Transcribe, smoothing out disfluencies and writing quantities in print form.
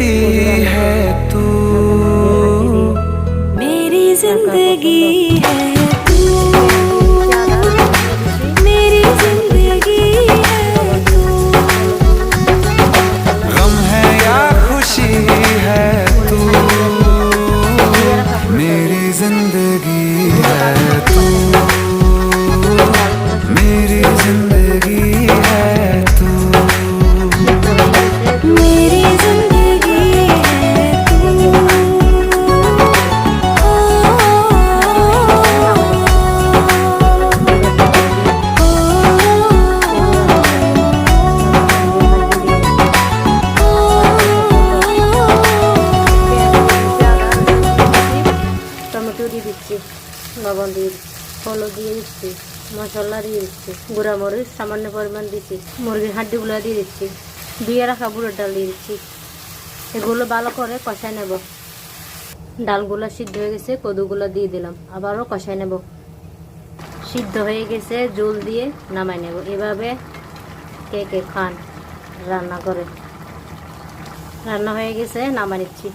लगती है तू, मेरी जिंदगी है तू, मेरी जिंदगी है तू। गम है या खुशी है तू, मेरी जिंदगी है तू, मेरी जिंदगी है तू, मेरी जिंदगी है तू। টমেটো দিয়ে দিচ্ছি, লবণ দিয়ে দিচ্ছি, হলুদ দিয়ে দিচ্ছি, মশলা দিয়ে দিচ্ছি, গুঁড়া মরিচ সামান্য পরিমাণ দিচ্ছি, মুরগির হাড্ডিগুলো দিয়ে দিচ্ছি, ধুয়ে রাখা বুড়োর ডাল দিয়ে দিচ্ছি। এগুলো ভালো করে কষায় নেব। ডালগুলো সিদ্ধ হয়ে গেছে, কদুগুলো দিয়ে দিলাম, আবারও কষায় নেব। সিদ্ধ হয়ে গেছে, জল দিয়ে নামাই নেব। এভাবে কে কে খান রান্না করে। রান্না হয়ে গেছে, নামাই নিচ্ছি।